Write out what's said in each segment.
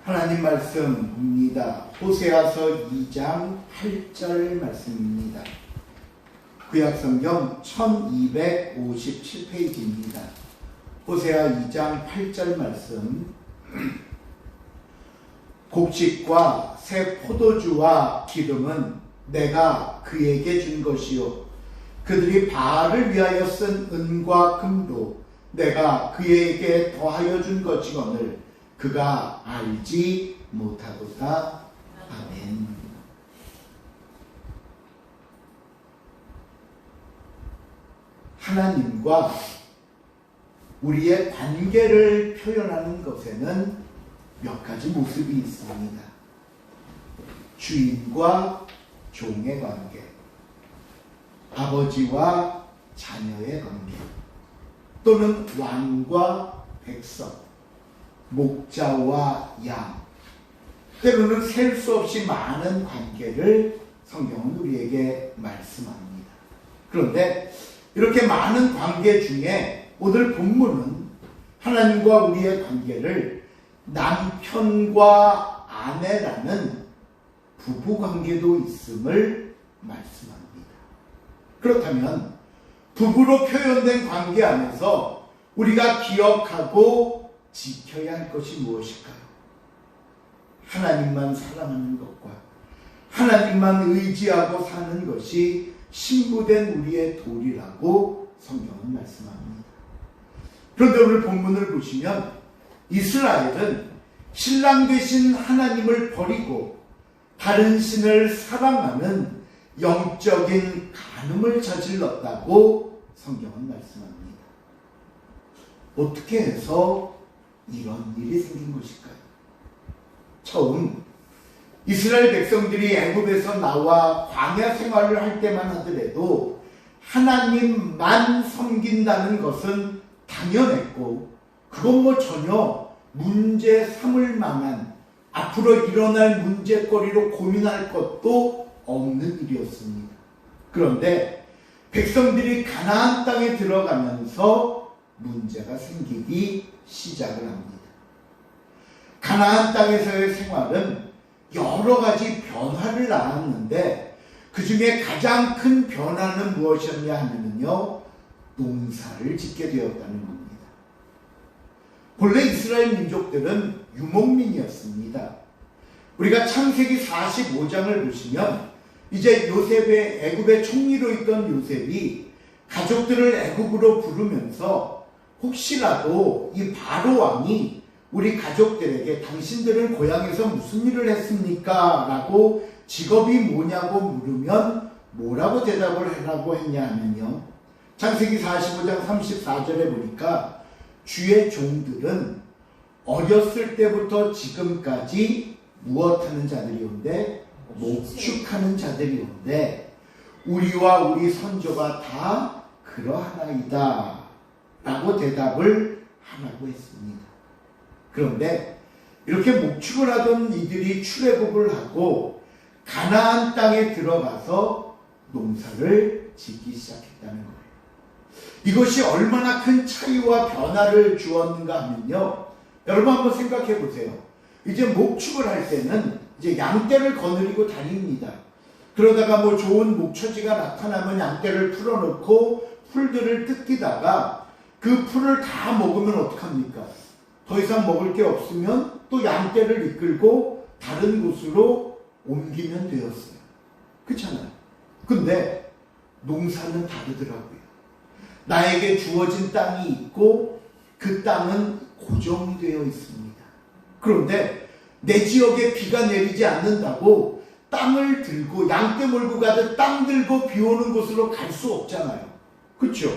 하나님 말씀입니다. 호세아서 2장 8절 말씀입니다. 구약성경 1257페이지입니다. 호세아 2장 8절 말씀. 곡식과 새 포도주와 기름은 내가 그에게 준 것이요 그들이 바알을 위하여 쓴 은과 금도 내가 그에게 더하여 준 것이거늘 그가 알지 못하도다. 아멘. 하나님과 우리의 관계를 표현하는 것에는 몇 가지 모습이 있습니다. 주인과 종의 관계, 아버지와 자녀의 관계, 또는 왕과 백성, 목자와 양, 때로는 셀 수 없이 많은 관계를 성경은 우리에게 말씀합니다. 그런데 이렇게 많은 관계 중에 오늘 본문은 하나님과 우리의 관계를 남편과 아내라는 부부관계도 있음을 말씀합니다. 그렇다면 부부로 표현된 관계 안에서 우리가 기억하고 지켜야 할 것이 무엇일까요? 하나님만 사랑하는 것과 하나님만 의지하고 사는 것이 신부된 우리의 도리라고 성경은 말씀합니다. 그런데 오늘 본문을 보시면 이스라엘은 신랑 되신 하나님을 버리고 다른 신을 사랑하는 영적인 간음을 저질렀다고 성경은 말씀합니다. 어떻게 해서 이런 일이 생긴 것일까요? 처음 이스라엘 백성들이 애굽에서 나와 광야 생활을 할 때만 하더라도 하나님만 섬긴다는 것은 당연했고 그건 전혀 문제 삼을 만한 앞으로 일어날 문제거리로 고민할 것도 없는 일이었습니다. 그런데 백성들이 가나안 땅에 들어가면서 문제가 생기기 시작을 합니다. 가나안 땅에서의 생활은 여러 가지 변화를 낳았는데 그 중에 가장 큰 변화는 무엇이었냐 하면요, 농사를 짓게 되었다는 겁니다. 본래 이스라엘 민족들은 유목민이었습니다. 우리가 창세기 45장을 보시면 이제 요셉의 애굽의 총리로 있던 요셉이 가족들을 애굽으로 부르면서 혹시라도 이 바로 왕이 우리 가족들에게 당신들은 고향에서 무슨 일을 했습니까? 라고 직업이 뭐냐고 물으면 뭐라고 대답을 하라고 했냐 하면요, 창세기 45장 34절에 보니까 주의 종들은 어렸을 때부터 지금까지 무엇하는 자들이온데 목축하는 자들이온데 우리와 우리 선조가 다 그러하나이다 라고 대답을 하라고 했습니다. 그런데 이렇게 목축을 하던 이들이 출애굽을 하고 가나안 땅에 들어가서 농사를 짓기 시작했다는 거예요. 이것이 얼마나 큰 차이와 변화를 주었는가 하면요, 여러분 한번 생각해 보세요. 이제 목축을 할 때는 이제 양떼를 거느리고 다닙니다. 그러다가 좋은 목초지가 나타나면 양떼를 풀어놓고 풀들을 뜯기다가 그 풀을 다 먹으면 어떡합니까? 더 이상 먹을 게 없으면 또 양떼를 이끌고 다른 곳으로 옮기면 되었어요. 그렇잖아요. 근데 농사는 다르더라고요. 나에게 주어진 땅이 있고 그 땅은 고정이 되어 있습니다. 그런데 내 지역에 비가 내리지 않는다고 땅을 들고 양떼 몰고 가듯 땅 들고 비 오는 곳으로 갈 수 없잖아요. 그렇죠?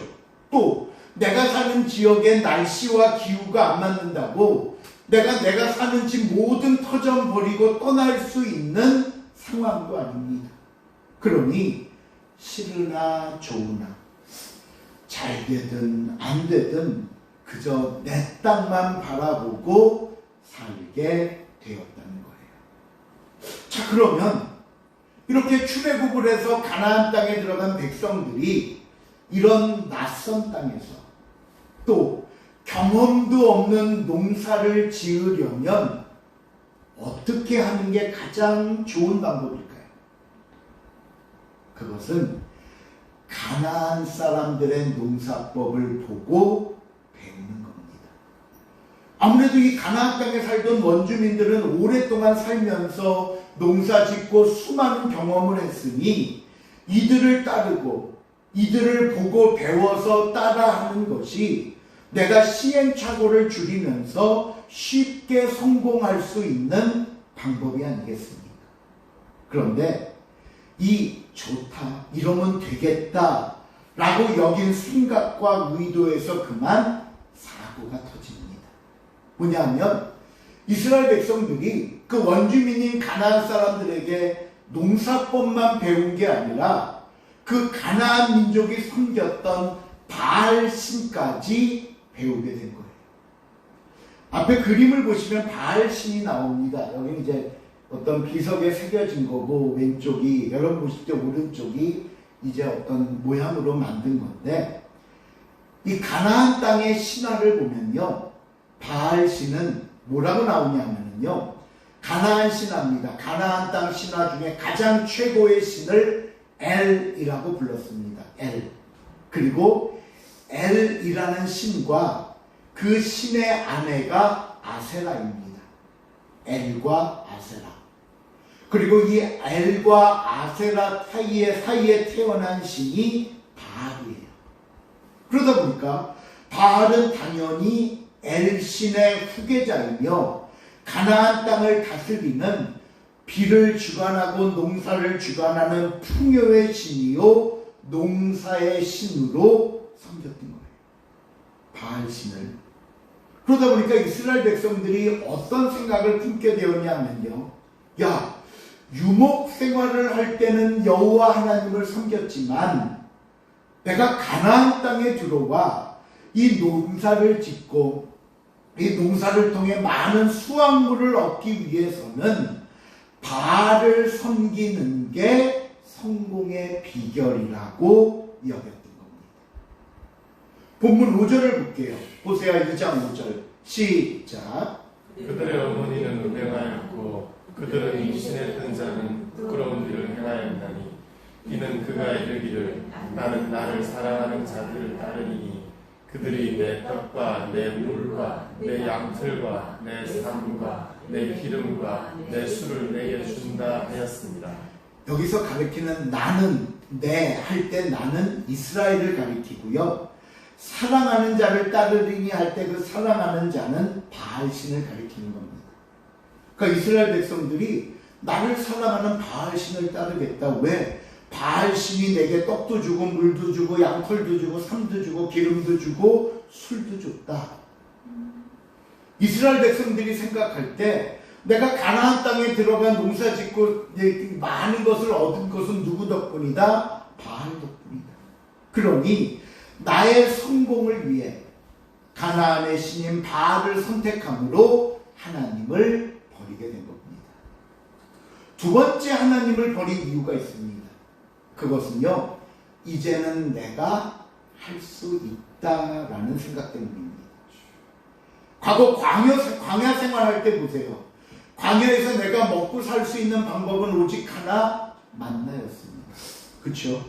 또 내가 사는 지역의 날씨와 기후가 안 맞는다고 내가 사는 집 모든 터전 버리고 떠날 수 있는 상황도 아닙니다. 그러니 싫으나 좋으나 잘 되든 안 되든 그저 내 땅만 바라보고 살게 되었다는 거예요. 자, 그러면 이렇게 출애굽을 해서 가나안 땅에 들어간 백성들이 이런 낯선 땅에서 또 경험도 없는 농사를 지으려면 어떻게 하는 게 가장 좋은 방법일까요? 그것은 가나안 사람들의 농사법을 보고 배우는 겁니다. 아무래도 이 가나안 땅에 살던 원주민들은 오랫동안 살면서 농사짓고 수많은 경험을 했으니 이들을 따르고 이들을 보고 배워서 따라하는 것이 내가 시행착오를 줄이면서 쉽게 성공할 수 있는 방법이 아니겠습니까? 그런데 이 좋다, 이러면 되겠다 라고 여긴 생각과 의도에서 그만 사고가 터집니다. 뭐냐면 이스라엘 백성들이 그 원주민인 가나안 사람들에게 농사법만 배운 게 아니라 그 가나안 민족이 섬겼던 바알 신까지 배우게 된 거예요. 앞에 그림을 보시면 바알 신이 나옵니다. 여기는 이제 어떤 비석에 새겨진 거고, 왼쪽이, 여러분 보실 때 오른쪽이 이제 어떤 모양으로 만든 건데, 이 가나안 땅의 신화를 보면요, 바알 신은 뭐라고 나오냐면요, 가나안 신화입니다. 가나안 땅 신화 중에 가장 최고의 신을 엘이라고 불렀습니다. 엘. 그리고 엘이라는 신과 그 신의 아내가 아세라입니다. 엘과 아세라. 그리고 이 엘과 아세라 사이에 태어난 신이 바알이에요. 그러다 보니까 바알은 당연히 엘 신의 후계자이며 가나안 땅을 다스리는 비를 주관하고 농사를 주관하는 풍요의 신이요 농사의 신으로 섬겼던 거예요. 바알 신을. 그러다 보니까 이스라엘 백성들이 어떤 생각을 품게 되었냐면요, 야, 유목 생활을 할 때는 여호와 하나님을 섬겼지만 내가 가나안 땅에 들어와 이 농사를 짓고 이 농사를 통해 많은 수확물을 얻기 위해서는 바알을 섬기는 게 성공의 비결이라고 여겼던 겁니다. 본문 5절을 볼게요. 호세아 2장 5절 시작. 그들의 어머니는 음행하였고 그들은 임신했던 자는 부끄러운 일을 행하였나니 이는 그가 이르기를 나는 나를 사랑하는 자들을 따르리니 그들이 내 떡과 내 물과 내 양털과 내 삶과 내 기름과 내 술을 내게 준다 하였습니다. 여기서 가리키는 나는, 내 할 때 나는 이스라엘을 가리키고요, 사랑하는 자를 따르리니 할 때 그 사랑하는 자는 바알신을 가리키는 겁니다. 그러니까 이스라엘 백성들이 나를 사랑하는 바알신을 따르겠다. 왜? 바알신이 내게 떡도 주고 물도 주고 양털도 주고 삶도 주고 기름도 주고 술도 줬다. 이스라엘 백성들이 생각할 때 내가 가나안 땅에 들어가 농사 짓고 많은 것을 얻은 것은 누구 덕분이다? 바알 덕분이다. 그러니 나의 성공을 위해 가나안의 신인 바알을 선택함으로 하나님을 버리게 된 겁니다. 두 번째 하나님을 버린 이유가 있습니다. 그것은요, 이제는 내가 할 수 있다라는 생각 때문입니다. 과거 광야 생활할 때 보세요. 광야에서 내가 먹고 살 수 있는 방법은 오직 하나, 만나였습니다. 그렇죠?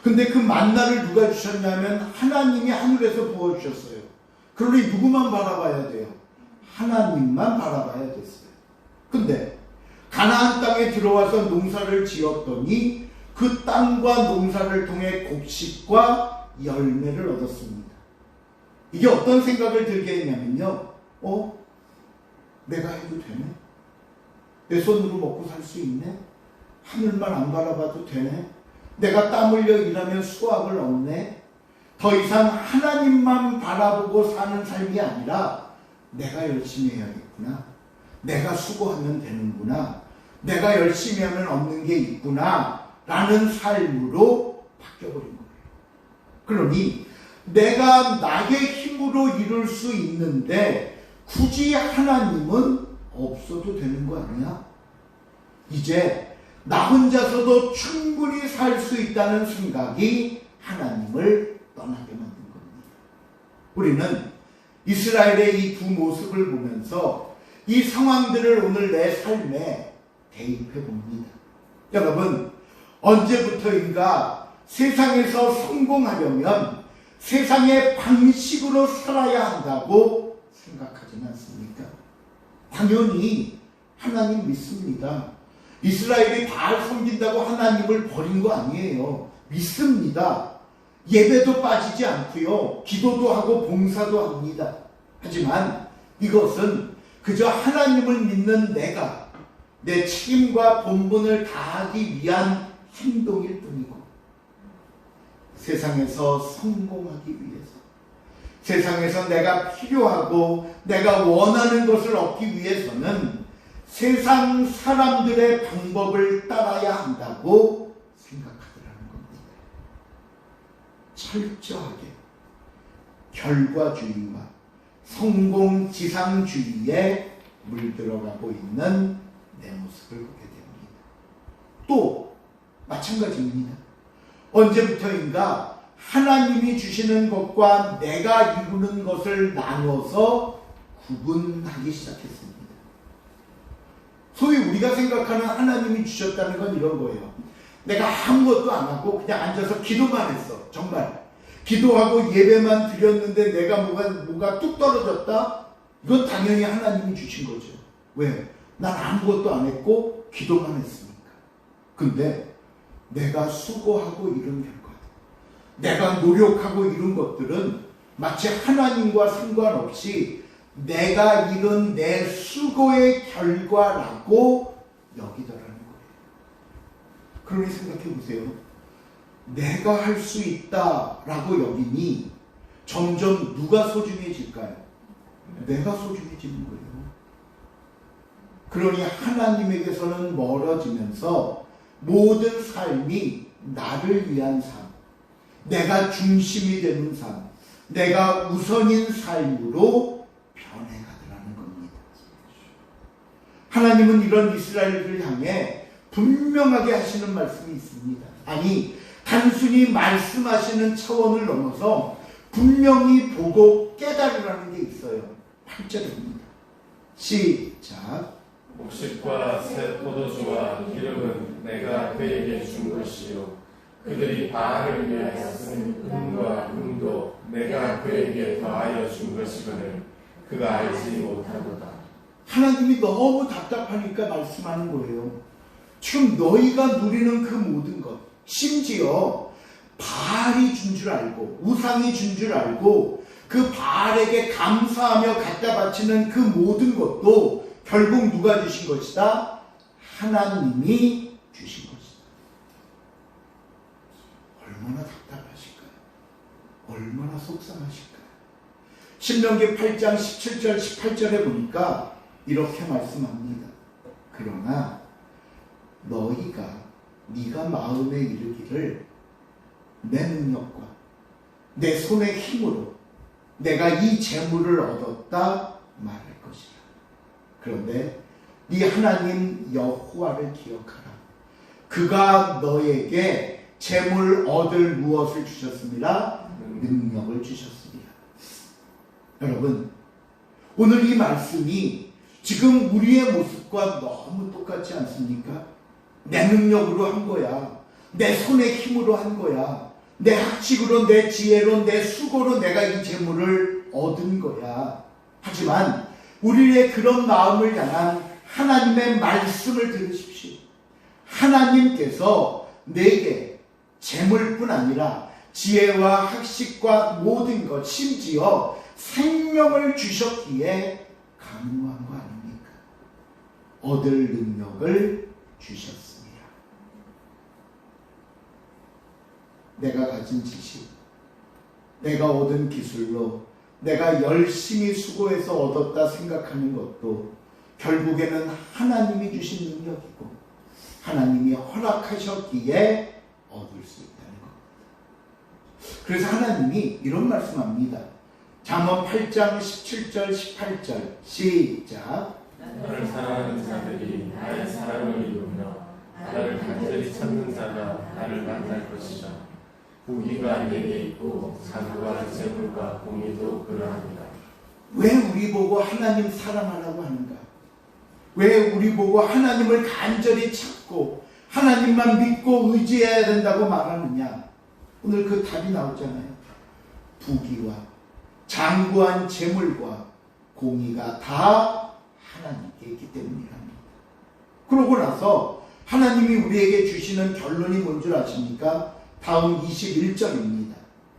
근데 그 만나를 누가 주셨냐면 하나님이 하늘에서 부어주셨어요. 그러니 누구만 바라봐야 돼요? 하나님만 바라봐야 됐어요. 근데 가나안 땅에 들어와서 농사를 지었더니 그 땅과 농사를 통해 곡식과 열매를 얻었습니다. 이게 어떤 생각을 들게 했냐면요, 내가 해도 되네? 내 손으로 먹고 살 수 있네? 하늘만 안 바라봐도 되네? 내가 땀 흘려 일하면 수확을 얻네? 더 이상 하나님만 바라보고 사는 삶이 아니라 내가 열심히 해야겠구나, 내가 수고하면 되는구나, 내가 열심히 하면 얻는 게 있구나 라는 삶으로 바뀌어버린 거예요. 그러니 내가 나의 힘으로 이룰 수 있는데 굳이 하나님은 없어도 되는 거 아니야? 이제 나 혼자서도 충분히 살 수 있다는 생각이 하나님을 떠나게 만든 겁니다. 우리는 이스라엘의 이 두 모습을 보면서 이 상황들을 오늘 내 삶에 대입해 봅니다. 여러분, 언제부터인가 세상에서 성공하려면 세상의 방식으로 살아야 한다고 생각하지는 않습니까? 당연히 하나님 믿습니다. 이스라엘이 바알 섬긴다고 하나님을 버린 거 아니에요. 믿습니다. 예배도 빠지지 않고요. 기도도 하고 봉사도 합니다. 하지만 이것은 그저 하나님을 믿는 내가 내 책임과 본분을 다하기 위한 행동일 뿐이고, 세상에서 성공하기 위해서, 세상에서 내가 필요하고 내가 원하는 것을 얻기 위해서는 세상 사람들의 방법을 따라야 한다고 생각하더라는 겁니다. 철저하게 결과주의와 성공지상주의에 물들어가고 있는 내 모습을 보게 됩니다. 또 마찬가지입니다. 언제부터인가 하나님이 주시는 것과 내가 이루는 것을 나눠서 구분하기 시작했습니다. 소위 우리가 생각하는 하나님이 주셨다는 건 이런 거예요. 내가 아무것도 안 하고 그냥 앉아서 기도만 했어. 정말 기도하고 예배만 드렸는데 내가 뭐가 뚝 떨어졌다? 이건 당연히 하나님이 주신 거죠. 왜? 난 아무것도 안 했고 기도만 했으니까. 근데 내가 수고하고 이룬 결과, 내가 노력하고 이룬 것들은 마치 하나님과 상관없이 내가 이룬 내 수고의 결과라고 여기더라는 거예요. 그러니 생각해 보세요. 내가 할 수 있다라고 여기니 점점 누가 소중해질까요? 내가 소중해지는 거예요. 그러니 하나님에게서는 멀어지면서 모든 삶이 나를 위한 삶, 내가 중심이 되는 삶, 내가 우선인 삶으로 변해가더라는 겁니다. 하나님은 이런 이스라엘을 향해 분명하게 하시는 말씀이 있습니다. 아니, 단순히 말씀하시는 차원을 넘어서 분명히 보고 깨달으라는 게 있어요. 8절입니다. 시작. 곡식과 새 포도주와 기름은 내가 그에게 준 것이요 그들이 바알을 위하여 쓴 은과 금도 내가 그에게 더하여 준 것이거늘 그가 알지 못하도다. 하나님이 너무 답답하니까 말씀하는 거예요. 지금 너희가 누리는 그 모든 것, 심지어 바알이 준 줄 알고 우상이 준 줄 알고 그 바알에게 감사하며 갖다 바치는 그 모든 것도 결국 누가 주신 것이다? 하나님이 주신 것이다. 얼마나 답답하실까요? 얼마나 속상하실까요? 신명기 8장 17절 18절에 보니까 이렇게 말씀합니다. 그러나 네가 마음에 이르기를 내 능력과 내 손의 힘으로 내가 이 재물을 얻었다 말할 것이라. 그런데 네 하나님 여호와를 기억하라. 그가 너에게 재물 얻을 무엇을 주셨습니다? 능력을 주셨습니다. 여러분, 오늘 이 말씀이 지금 우리의 모습과 너무 똑같지 않습니까? 내 능력으로 한 거야. 내 손의 힘으로 한 거야. 내 학식으로, 내 지혜로, 내 수고로 내가 이 재물을 얻은 거야. 하지만 우리의 그런 마음을 향한 하나님의 말씀을 들으십시오. 하나님께서 내게 재물뿐 아니라 지혜와 학식과 모든 것, 심지어 생명을 주셨기에 강요한 거 아닙니까? 얻을 능력을 주셨습니다. 내가 가진 지식, 내가 얻은 기술로 내가 열심히 수고해서 얻었다 생각하는 것도 결국에는 하나님이 주신 능력이고 하나님이 허락하셨기에 얻을 수 있다는 겁니다. 그래서 하나님이 이런 말씀합니다. 잠언 8장 17절 18절 시작. 나를 사랑하는 자들이 나의 사랑을 이루며 나를 간절히 찾는 자가 나를 만날 것이다. 부귀가 내게 있고 사구와 재물과 공의도 그러합니다. 왜 우리 보고 하나님 사랑하라고 하는가? 왜 우리 보고 하나님을 간절히 찾고 하나님만 믿고 의지해야 된다고 말하느냐? 오늘 그 답이 나오잖아요. 부귀와 장구한 재물과 공의가 다 하나님께 있기 때문이랍니다. 그러고 나서 하나님이 우리에게 주시는 결론이 뭔 줄 아십니까? 다음 21절입니다.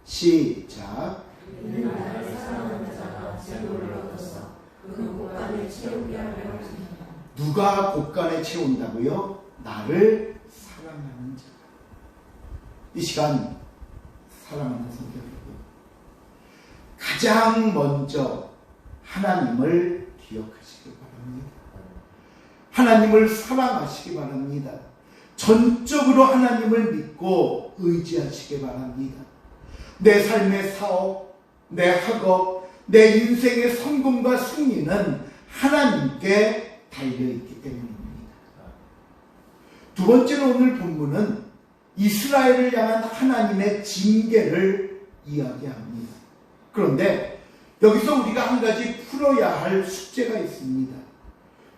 시작. 나를 사랑하는 자가 재물을 얻어서 그 곳간에 채우게 하려 합니다. 누가 곳간에 채운다고요? 나를 사랑하는 자가. 이 시간 사랑하는 성도 여러분, 가장 먼저 하나님을 기억하시기 바랍니다. 하나님을 사랑하시기 바랍니다. 전적으로 하나님을 믿고 의지하시기 바랍니다. 내 삶의 사업, 내 학업, 내 인생의 성공과 승리는 하나님께 달려있기 때문입니다. 두 번째로 오늘 본문은 이스라엘을 향한 하나님의 징계를 이야기합니다. 그런데 여기서 우리가 한 가지 풀어야 할 숙제가 있습니다.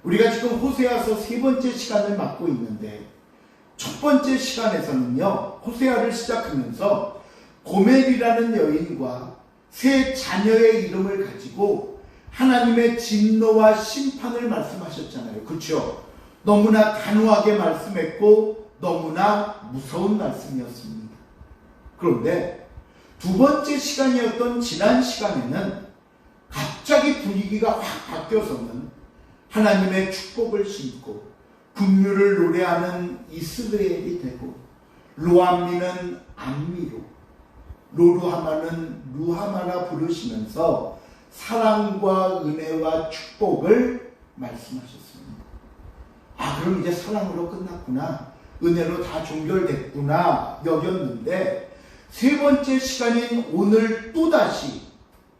우리가 지금 호세아서 세 번째 시간을 맡고 있는데 첫 번째 시간에서는요, 호세아를 시작하면서 고멜이라는 여인과 세 자녀의 이름을 가지고 하나님의 진노와 심판을 말씀하셨잖아요. 그렇죠? 너무나 단호하게 말씀했고 너무나 무서운 말씀이었습니다. 그런데 두 번째 시간이었던 지난 시간에는 갑자기 분위기가 확 바뀌어서는 하나님의 축복을 심고 긍휼을 노래하는 이스라엘이 되고 로암미는 암미로 로루하마는 루하마라 부르시면서 사랑과 은혜와 축복을 말씀하셨습니다. 아, 그럼 이제 사랑으로 끝났구나, 은혜로 다 종결됐구나 여겼는데 세 번째 시간인 오늘 또다시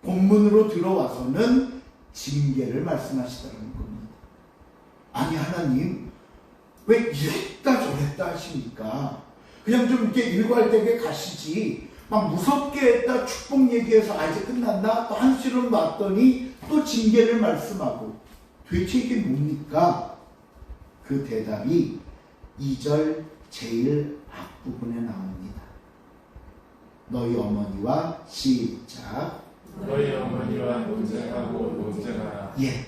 본문으로 들어와서는 징계를 말씀하시더라는 겁니다. 아니, 하나님 왜 이랬다 저랬다 하십니까? 그냥 좀 이렇게 일괄되게 가시지, 막 무섭게 했다 축복 얘기해서 아 이제 끝났나? 또 한시름 놨더니 또 징계를 말씀하고 도대체 이게 뭡니까? 그 대답이 2절 제일 앞부분에 나옵니다. 너희 어머니와 시작. 너희 어머니와 논쟁하고 논쟁하라. 예.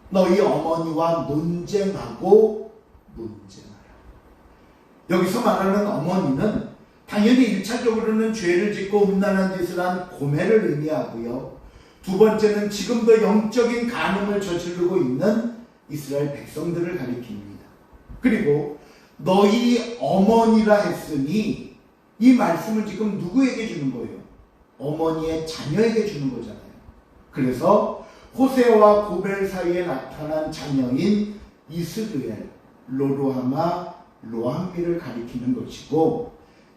너희 어머니와 논쟁하고 논쟁하라. 여기서 말하는 어머니는 당연히 1차적으로는 죄를 짓고 음란한 짓을 한 고멜을 의미하고요. 두 번째는 지금도 영적인 간음을 저지르고 있는 이스라엘 백성들을 가리킵니다. 그리고 너희 어머니라 했으니 이 말씀을 지금 누구에게 주는 거예요? 어머니의 자녀에게 주는 거잖아요. 그래서 호세와 고멜 사이에 나타난 자녀인 이스라엘, 로루하마, 로암미를 가리키는 것이고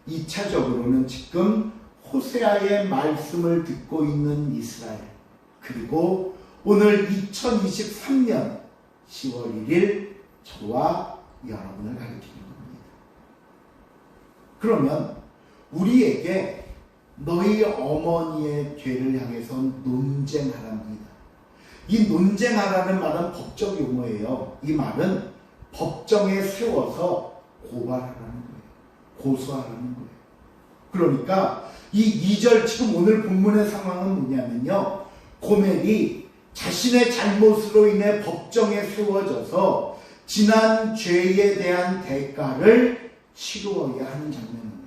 2차적으로는 지금 호세아의 말씀을 듣고 있는 이스라엘, 그리고 오늘 2023년 10월 1일 저와 여러분을 가리키는 겁니다. 그러면 우리에게 너희 어머니의 죄를 향해서 논쟁하랍니다. 이 논쟁하라는 말은 법적 용어예요. 이 말은 법정에 세워서 고발하라는 거예요. 고소하라는 거예요. 그러니까 이 2절 지금 오늘 본문의 상황은 뭐냐면요, 고멜이 자신의 잘못으로 인해 법정에 세워져서 지난 죄에 대한 대가를 치루어야 하는 장면입니다.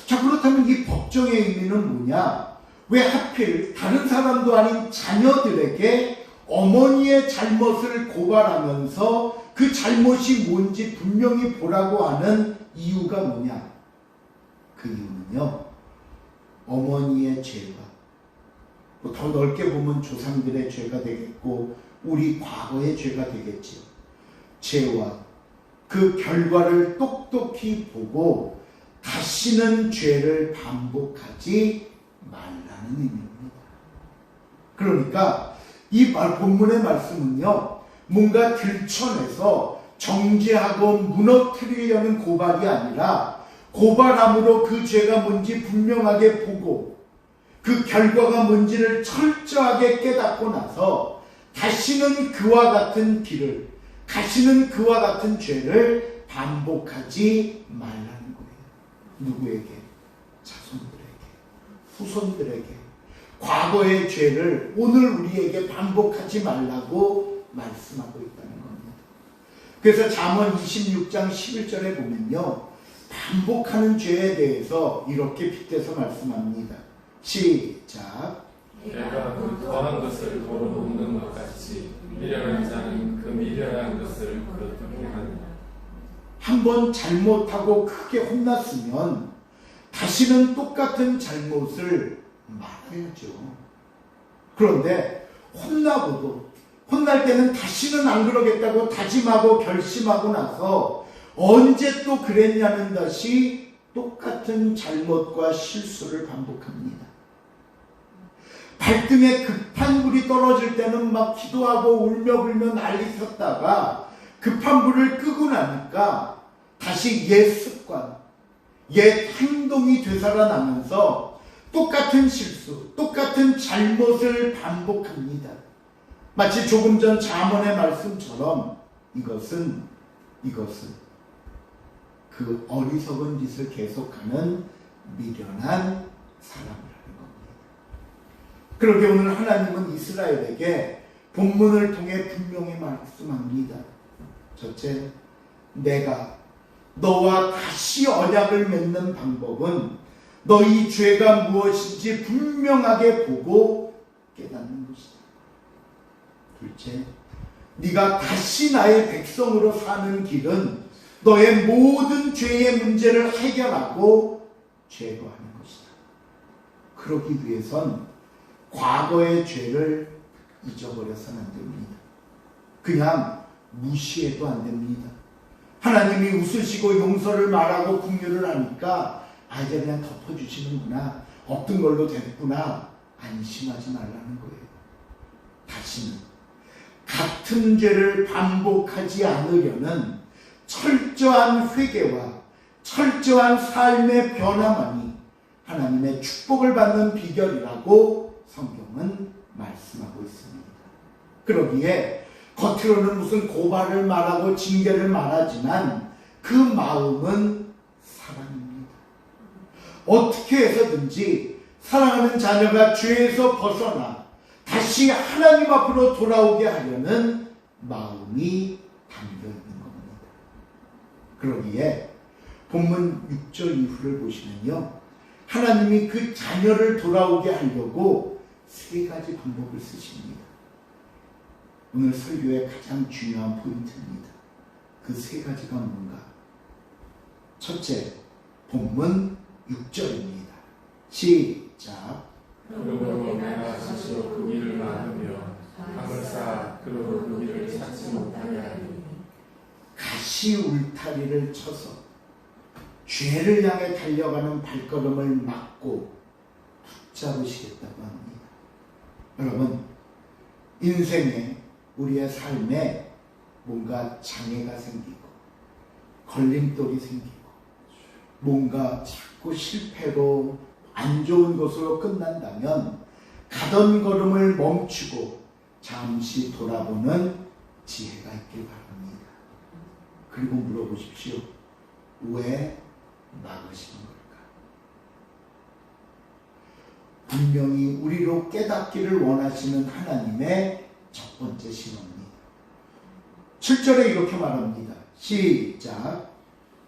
자, 그렇다면 이 법정의 의미는 뭐냐? 왜 하필 다른 사람도 아닌 자녀들에게 어머니의 잘못을 고발하면서 그 잘못이 뭔지 분명히 보라고 하는 이유가 뭐냐? 그 이유는요, 어머니의 죄가, 더 넓게 보면 조상들의 죄가 되겠고 우리 과거의 죄가 되겠지요. 죄와 그 결과를 똑똑히 보고 다시는 죄를 반복하지 말라는 의미입니다. 그러니까 이 본문의 말씀은요, 뭔가 들춰내서 정죄하고 무너뜨리려는 고발이 아니라 고발함으로 그 죄가 뭔지 분명하게 보고 그 결과가 뭔지를 철저하게 깨닫고 나서 다시는 그와 같은 길을, 다시는 그와 같은 죄를 반복하지 말라는 거예요. 누구에게? 자손들에게, 후손들에게. 과거의 죄를 오늘 우리에게 반복하지 말라고 말씀하고 있다는 겁니다. 그래서 잠언 26장 11절에 보면요, 반복하는 죄에 대해서 이렇게 빗대서 말씀합니다. 시작. 내가 그 더한 것을 도로 놓는 것 같이 미련한 자는 그 미련한 것을 그렇게 하느냐. 한번 잘못하고 크게 혼났으면 다시는 똑같은 잘못을 말아야죠. 그런데 혼나고도, 혼날 때는 다시는 안 그러겠다고 다짐하고 결심하고 나서 언제 또 그랬냐는 듯이 똑같은 잘못과 실수를 반복합니다. 발등에 급한 불이 떨어질 때는 막 기도하고 울며불며 난리 쳤다가 급한 불을 끄고 나니까 다시 옛 습관, 옛 행동이 되살아나면서 똑같은 실수, 똑같은 잘못을 반복합니다. 마치 조금 전 잠언의 말씀처럼 이것은 그 어리석은 짓을 계속하는 미련한 사람이라는 겁니다. 그러게 오늘 하나님은 이스라엘에게 본문을 통해 분명히 말씀합니다. 첫째, 내가 너와 다시 언약을 맺는 방법은 너희 죄가 무엇인지 분명하게 보고 깨닫는 것이다. 둘째, 네가 다시 나의 백성으로 사는 길은 너의 모든 죄의 문제를 해결하고 제거하는 것이다. 그러기 위해선 과거의 죄를 잊어버려서는 안 됩니다. 그냥 무시해도 안 됩니다. 하나님이 웃으시고 용서를 말하고 긍휼을 하니까 이제 그냥 덮어주시는구나, 없던 걸로 됐구나, 안심하지 말라는 거예요. 다시는 같은 죄를 반복하지 않으려는 철저한 회개와 철저한 삶의 변화만이 하나님의 축복을 받는 비결이라고 성경은 말씀하고 있습니다. 그러기에 겉으로는 무슨 고발을 말하고 징계를 말하지만 그 마음은 사랑입니다. 어떻게 해서든지 사랑하는 자녀가 죄에서 벗어나 다시 하나님 앞으로 돌아오게 하려는 마음이 담겨있는 겁니다. 그러기에 본문 6절 이후를 보시면요, 하나님이 그 자녀를 돌아오게 하려고 세 가지 방법을 쓰십니다. 오늘 설교의 가장 중요한 포인트입니다. 그 세 가지가 뭔가? 첫째, 본문 6절입니다. 시작. 그러므로 내가 스스로 그 길을 막으며 강을 쌓아 그러고 그 길을 찾지 못하게 하리니. 가시 울타리를 쳐서 죄를 향해 달려가는 발걸음을 막고 붙잡으시겠다고 합니다. 여러분, 인생에, 우리의 삶에 뭔가 장애가 생기고 걸림돌이 생기고 뭔가 자꾸 실패로 안 좋은 것으로 끝난다면 가던 걸음을 멈추고 잠시 돌아보는 지혜가 있길 바랍니다. 그리고 물어보십시오. 왜 막으시는 걸까? 분명히 우리로 깨닫기를 원하시는 하나님의 첫 번째 신호입니다. 7절에 이렇게 말합니다. 시작.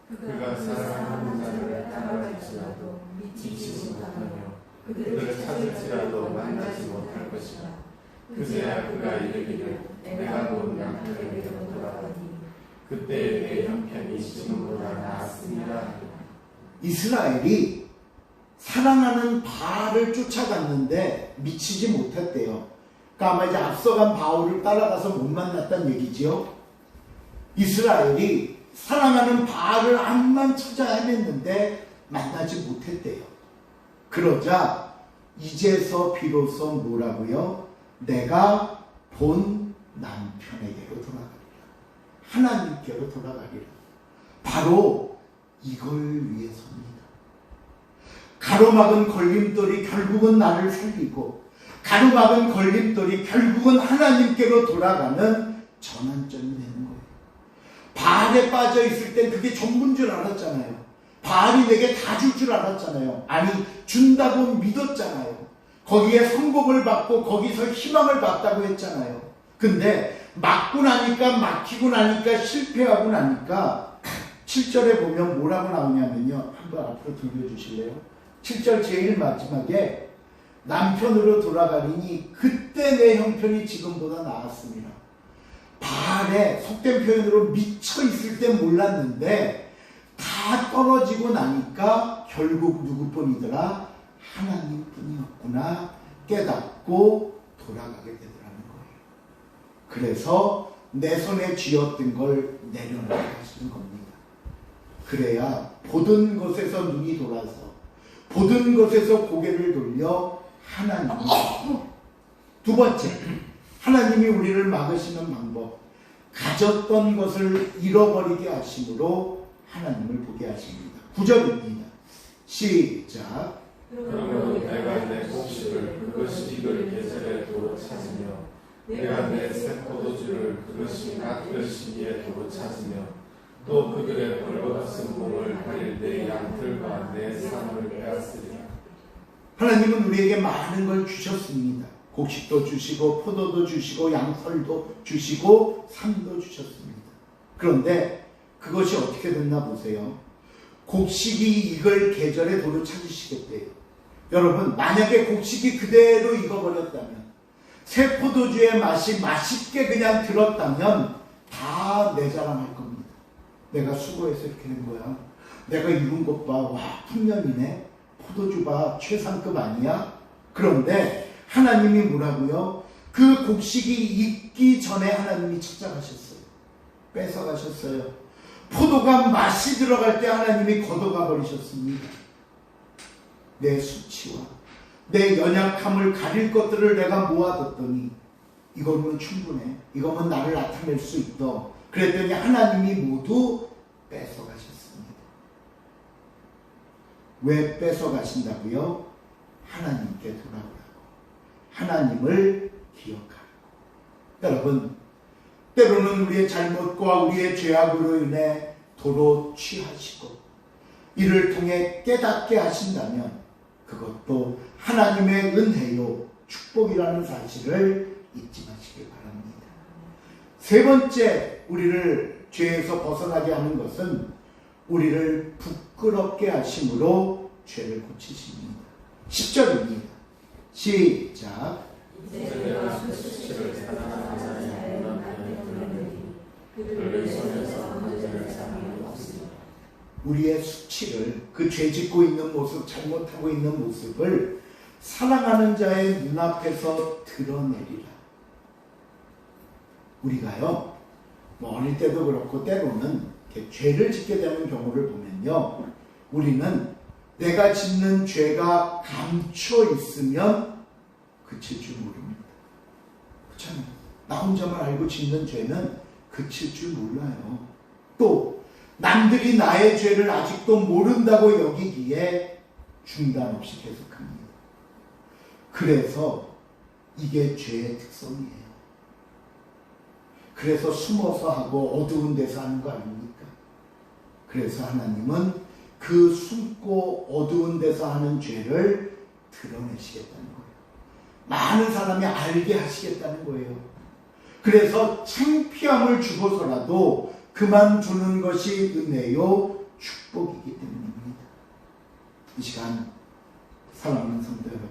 그가 사랑하는 자를 따라갈지라도 미치지 못하며 그들을 찾을지라도 만나지 못할 것이라. 그제야 그가 이르기를 내가 곧 남편에게로 돌아가니 그때에 내 형편이 지금보다 나았으리라. 이스라엘이 사랑하는 바알을 쫓아갔는데 미치지 못했대요. 그러니까 아마 이제 앞서간 바울을 따라가서 못 만났다는 얘기지요. 이스라엘이 사랑하는 바알을 암만 찾아 헤맸는데 만나지 못했대요. 그러자 이제서 비로소 뭐라고요? 내가 본 남편에게로 돌아가리라. 하나님께로 돌아가리라. 바로 이걸 위해서입니다. 가로막은 걸림돌이 결국은 나를 살리고 가로막은 걸림돌이 결국은 하나님께로 돌아가는 전환점이 되는 거예요. 바알에 빠져 있을 땐 그게 전부인 줄 알았잖아요. 바알이 내게 다 줄 줄 알았잖아요. 아니, 준다고 믿었잖아요. 거기에 성공을 받고 거기서 희망을 받다고 했잖아요. 근데 막고 나니까, 막히고 나니까, 실패하고 나니까 7절에 보면 뭐라고 나오냐면요. 한번 앞으로 돌려주실래요? 7절 제일 마지막에 남편으로 돌아가리니 그때 내 형편이 지금보다 나았습니다. 바알에 속된 표현으로 미쳐 있을 땐 몰랐는데 다 떨어지고 나니까 결국 누구뿐이더라? 하나님뿐이었구나 깨닫고 돌아가게 되더라는 거예요. 그래서 내 손에 쥐었던 걸 내려놓게 하시는 겁니다. 그래야 보던 것에서 눈이 돌아서 보던 것에서 고개를 돌려 하나님. 두 번째, 하나님이 우리를 막으시는 방법. 가졌던 것을 잃어버리게 하심으로 하나님을 보게 하십니다. 9절입니다. 시작. 그러므로 내가 내 곡식을 그것이 익을 계절에 도로 찾으며 내가 내 새 포도주를 그것이 갓 시기에 도로 찾으며 또 그들의 벌거벗은 몸을 가릴 내 양털과 내 삶을 빼앗으리라. 하나님은 우리에게 많은 걸 주셨습니다. 곡식도 주시고 포도도 주시고 양털도 주시고 삶도 주셨습니다. 그런데 그것이 어떻게 됐나 보세요. 곡식이 익을 계절에 도로 찾으시겠대요. 여러분, 만약에 곡식이 그대로 익어버렸다면, 새 포도주의 맛이 맛있게 그냥 들었다면 다 내 자랑할 겁니다. 내가 수고해서 이렇게 된 거야. 내가 익은 것 봐. 와, 풍년이네. 포도주 봐. 최상급 아니야? 그런데 하나님이 뭐라고요? 그 곡식이 익기 전에 하나님이 찾아가셨어요. 뺏어가셨어요. 포도가 맛이 들어갈 때 하나님이 걷어가 버리셨습니다. 내 수치와 내 연약함을 가릴 것들을 내가 모아뒀더니 이거면 충분해. 이거면 나를 나타낼 수 있어. 그랬더니 하나님이 모두 뺏어가셨습니다. 왜 뺏어가신다고요? 하나님께 돌아오라고. 하나님을 기억하라고. 여러분, 때로는 우리의 잘못과 우리의 죄악으로 인해 도로 취하시고 이를 통해 깨닫게 하신다면 그것도 하나님의 은혜요 축복이라는 사실을 잊지 마시기 바랍니다. 세 번째, 우리를 죄에서 벗어나게 하는 것은 우리를 부끄럽게 하심으로 죄를 고치십니다. 10절입니다. 시작. 이제 내가 그 수치를 사랑하는 자의 눈앞에 드러내니 그들의 손에서 문제를 잡을 없으니. 우리의 수치를, 그 죄 짓고 있는 모습, 잘못하고 있는 모습을 사랑하는 자의 눈앞에서 드러내리라. 우리가요, 뭐 어릴 때도 그렇고 때로는 이렇게 죄를 짓게 되는 경우를 보면요, 우리는 내가 짓는 죄가 감춰 있으면 그칠 줄 모릅니다. 그렇잖아요. 나 혼자만 알고 짓는 죄는 그칠 줄 몰라요. 또 남들이 나의 죄를 아직도 모른다고 여기기에 중단 없이 계속합니다. 그래서 이게 죄의 특성이에요. 그래서 숨어서 하고 어두운 데서 하는 거 아닙니까? 그래서 하나님은 그 숨고 어두운 데서 하는 죄를 드러내시겠다는 거예요. 많은 사람이 알게 하시겠다는 거예요. 그래서 창피함을 주고서라도 그만두는 것이 은혜요 축복이기 때문입니다. 이 시간 사랑하는 성도 여러분,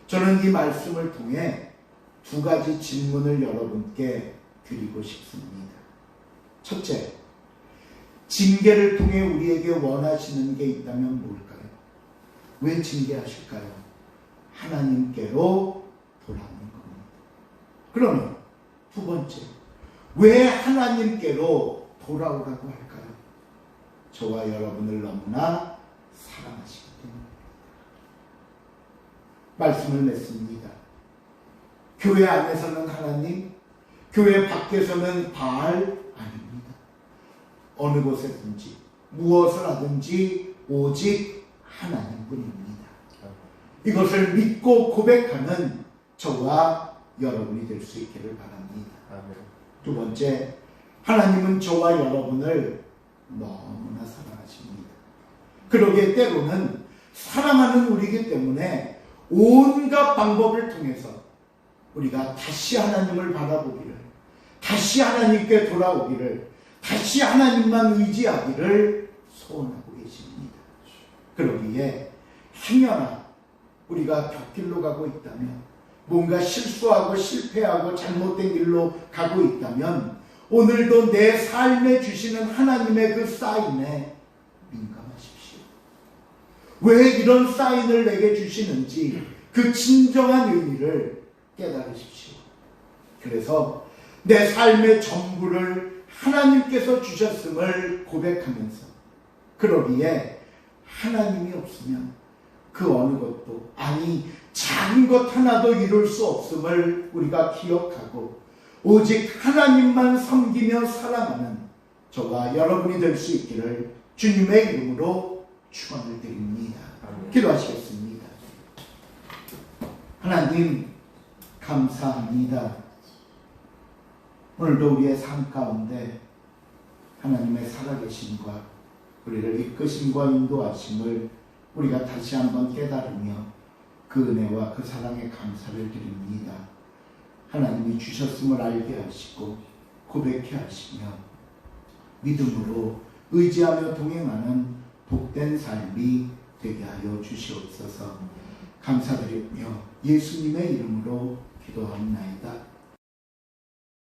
저는 이 말씀을 통해 두 가지 질문을 여러분께 드리고 싶습니다. 첫째, 징계를 통해 우리에게 원하시는 게 있다면 뭘까요? 왜 징계하실까요? 하나님께로 돌아오는 겁니다. 그러면 두 번째, 왜 하나님께로 돌아오라고 할까요? 저와 여러분을 너무나 사랑하시기 때문입니다. 말씀을 맺습니다. 교회 안에서는 하나님, 교회 밖에서는 바알 아닙니다. 어느 곳에든지 무엇을 하든지 오직 하나님뿐입니다. 이것을 믿고 고백하는 저와 여러분이 될 수 있기를 바랍니다. 아멘. 두 번째, 하나님은 저와 여러분을 너무나 사랑하십니다. 그러기에 때로는 사랑하는 우리이기 때문에 온갖 방법을 통해서 우리가 다시 하나님을 바라보기를, 다시 하나님께 돌아오기를, 다시 하나님만 의지하기를 소원하고 계십니다. 그러기에 행여나 우리가 곁길로 가고 있다면, 뭔가 실수하고 실패하고 잘못된 길로 가고 있다면 오늘도 내 삶에 주시는 하나님의 그 사인에 민감하십시오. 왜 이런 사인을 내게 주시는지 그 진정한 의미를 깨달으십시오. 그래서 내 삶의 전부를 하나님께서 주셨음을 고백하면서, 그러기에 하나님이 없으면 그 어느 것도, 아니 작은 것 하나도 이룰 수 없음을 우리가 기억하고 오직 하나님만 섬기며 사랑하는 저와 여러분이 될 수 있기를 주님의 이름으로 축원을 드립니다. 기도하시겠습니다. 하나님 감사합니다. 오늘도 우리의 삶 가운데 하나님의 살아계심과 우리를 이끄심과 인도하심을 우리가 다시 한번 깨달으며 그 은혜와 그 사랑에 감사를 드립니다. 하나님이 주셨음을 알게 하시고 고백해 하시며 믿음으로 의지하며 동행하는 복된 삶이 되게 하여 주시옵소서. 감사드리며 예수님의 이름으로 기도합니다.